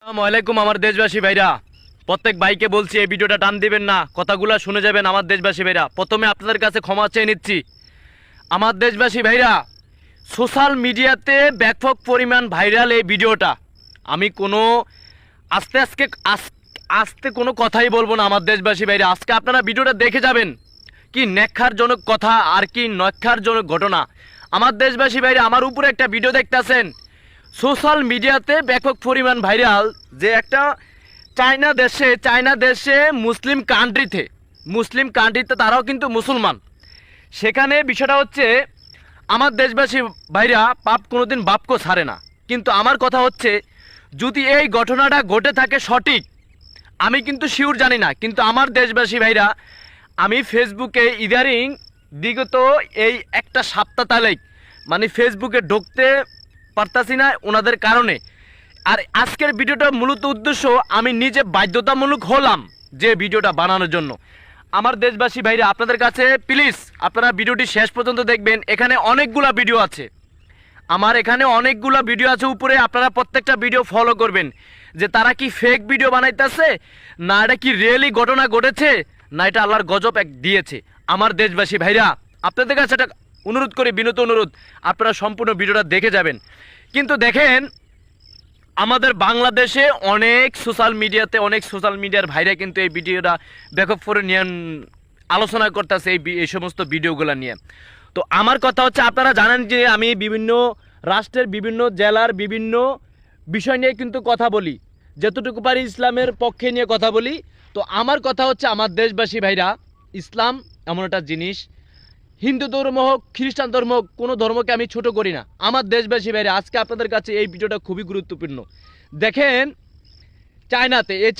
আসসালামু আলাইকুম আমার দেশবাসী ভাইরা, প্রত্যেক ভাইকে বলছি এই ভিডিওটা টান দিবেন না, কথাগুলো শুনে যাবেন। আমার দেশবাসী ভাইরা, প্রথমে আপনাদের কাছে ক্ষমা চেয়ে নিচ্ছি। আমার দেশবাসী ভাইরা, সোশ্যাল মিডিয়াতে ব্যাপক পরিমাণ ভাইরাল এই ভিডিওটা। আমি কোনো আস্তে কোনো কথাই বলবো না। আমার দেশবাসী ভাইরা, আজকে আপনারা ভিডিওটা দেখে যাবেন। কি ন্যাক্কারজনক কথা আর কি ন্যাক্কারজনক ঘটনা। আমার দেশবাসী ভাইরা, আমার উপরে একটা ভিডিও দেখতেছেন সোশ্যাল মিডিয়াতে ব্যাপক পরিমাণ ভাইরাল, যে একটা চায়না দেশে মুসলিম কান্ট্রিতে তারাও কিন্তু মুসলমান। সেখানে বিষয়টা হচ্ছে, আমার দেশবাসী ভাইরা, পাপ কোনোদিন বাপকে ছাড়ে না। কিন্তু আমার কথা হচ্ছে, যদি এই ঘটনাটা ঘটে থাকে সঠিক, আমি কিন্তু শিওর জানি না, কিন্তু আমার দেশবাসী ভাইরা, আমি ফেসবুকে ইদারিং বিগত এই একটা সপ্তাহ তালেই মানে ফেসবুকে ঢুকতে পারতাছি না ওনাদের কারণে। আর আজকের ভিডিওটা মূলত উদ্দেশ্য, আমি নিজে বাধ্যতামূলক হলাম যে ভিডিওটা বানানোর জন্য। আমার দেশবাসী ভাইরা, আপনাদের কাছে প্লিজ আপনারা ভিডিওটি শেষ পর্যন্ত দেখবেন। এখানে অনেকগুলা ভিডিও আছে, উপরে আপনারা প্রত্যেকটা ভিডিও ফলো করবেন, যে তারা কি ফেক ভিডিও বানাইতেছে, না এটা কি রিয়েলি ঘটনা ঘটেছে, না এটা আল্লাহর গজব এক দিয়েছে। আমার দেশবাসী ভাইরা, আপনাদের কাছে একটা অনুরোধ করি, বিনত অনুরোধ, আপনারা সম্পূর্ণ ভিডিওটা দেখে যাবেন। কিন্তু দেখেন, আমাদের বাংলাদেশে অনেক সোশ্যাল মিডিয়ার ভাইরা কিন্তু এই ভিডিওটা ব্যাপক করে নিয়ে আলোচনা করতেছে এই সমস্ত ভিডিওগুলো নিয়ে। তো আমার কথা হচ্ছে, আপনারা জানেন যে আমি বিভিন্ন রাষ্ট্রের বিভিন্ন জেলার বিভিন্ন বিষয় নিয়ে কিন্তু কথা বলি, যতটুকু পারি ইসলামের পক্ষে নিয়ে কথা বলি। তো আমার কথা হচ্ছে, আমার দেশবাসী ভাইরা, ইসলাম এমন একটা জিনিস, হিন্দু ধর্ম হোক, খ্রিস্টান ধর্ম হোক, কোনো ধর্মকে আমি ছোট করি না। আমার দেশবাসী ভাইরা, আজকে আপনাদের কাছে এই ভিডিওটা খুবই গুরুত্বপূর্ণ। দেখেন,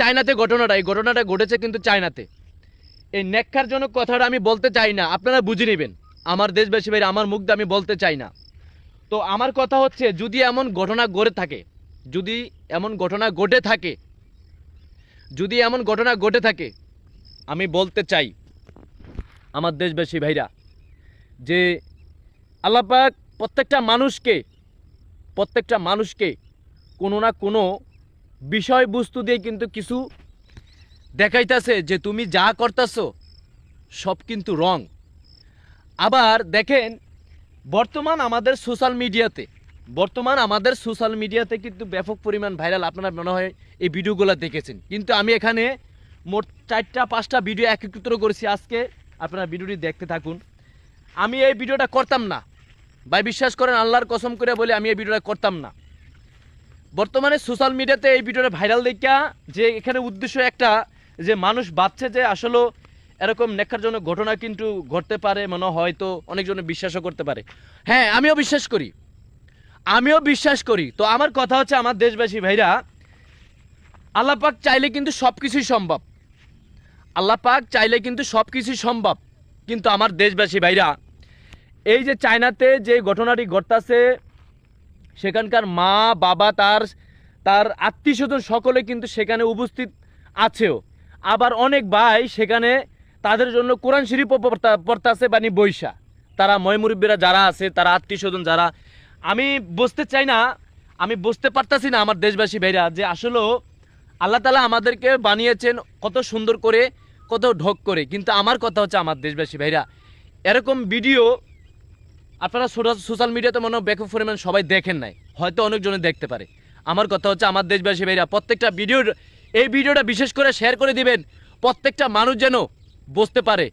চায়নাতে ঘটনাটা ঘটেছে কিন্তু চায়নাতে। এই ন্যাক্কারজনক কথাটা আমি বলতে চাই না, আপনারা বুঝে নেবেন। আমার দেশবাসী ভাইরা, আমার মুখ দিয়ে আমি বলতে চাই না। তো আমার কথা হচ্ছে, যদি এমন ঘটনা ঘটে থাকে, আমি বলতে চাই আমার দেশবাসী ভাইরা, যে আল্লাহ পাক প্রত্যেকটা মানুষকে কোনো না কোনো বিষয়বস্তু দিয়ে কিন্তু কিছু দেখাইতেছে, যে তুমি যা করতেছো সব কিন্তু রং। আবার দেখেন, বর্তমান আমাদের সোশ্যাল মিডিয়াতে কিন্তু ব্যাপক পরিমাণ ভাইরাল, আপনারা মনে হয় এই ভিডিওগুলো দেখেছেন। কিন্তু আমি এখানে মোট 4-5টা ভিডিও একত্রিত করেছি। আজকে আপনারা ভিডিওটি দেখতে থাকুন। আমি এই ভিডিওটা করতাম না ভাই, বিশ্বাস করেন, আল্লাহর কসম করে বলে আমি এই ভিডিওটা করতাম না। বর্তমানে সোশ্যাল মিডিয়াতে এই ভিডিওটা ভাইরাল দেখা, যে এখানে উদ্দেশ্য একটা, যে মানুষ ভাবছে যে আসলে এরকম ন্যাক্কারজনক ঘটনা কিন্তু ঘটতে পারে, মনে হয়তো অনেকজনে বিশ্বাসও করতে পারে। হ্যাঁ, আমিও বিশ্বাস করি। তো আমার কথা হচ্ছে, আমার দেশবাসী ভাইরা, আল্লাহ পাক চাইলে কিন্তু সব কিছুই সম্ভব। কিন্তু আমার দেশবাসী ভাইরা, এই যে চায়নাতে যে ঘটনাটি ঘটতেছে, সেখানকার মা বাবা তার আত্মীয় স্বজন সকলে কিন্তু সেখানে উপস্থিত আছেও। আবার অনেক ভাই সেখানে তাদের জন্য কোরআন শরীফ পড়তেছে বানি বৈশা, তারা ময়মুরব্বীরা যারা আছে, তারা আত্মীয় স্বজন যারা। আমি বুঝতে পারতাছি না আমার দেশবাসী ভাইরা, যে আসলে আল্লাহ তাআলা আমাদেরকে বানিয়েছেন কত সুন্দর করে, কত ঢক করে। কিন্তু আমার কথা হচ্ছে, আমার দেশবাসী ভাইরা, এরকম ভিডিও আপনারা সোশ্যাল মিডিয়াতে মনে হয় ব্যাপক পরিমাণ সবাই দেখেন নাই, হয়তো অনেকজনে দেখতে পারে। আমার কথা হচ্ছে, আমার দেশবাসী ভাইরা, প্রত্যেকটা এই ভিডিওটা বিশেষ করে শেয়ার করে দিবেন, প্রত্যেকটা মানুষ যেন বুঝতে পারে।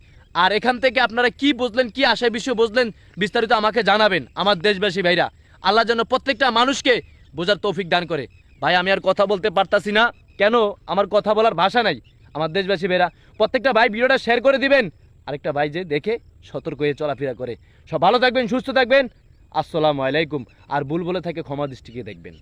আর এখান থেকে আপনারা কি বুঝলেন, কি আশায় বিষয় বুঝলেন, বিস্তারিত আমাকে জানাবেন। আমার দেশবাসী ভাইরা, আল্লাহ যেন প্রত্যেকটা মানুষকে বোঝার তৌফিক দান করে। ভাই, আমি আর কথা বলতে পারতাছি না, কেন, আমার কথা বলার ভাষা নাই। আমার দেশবাসী ভাইরা, প্রত্যেকটা ভাই ভিডিওটা শেয়ার করে দিবেন, আরেকটা ভাই যে দেখে সতর্ক হয়ে চলাফেরা করে। সব ভালো থাকবেন, সুস্থ থাকবেন। আসসালামু আলাইকুম। আর ভুল বলে থাকে ক্ষমা দৃষ্টিকে দেখবেন।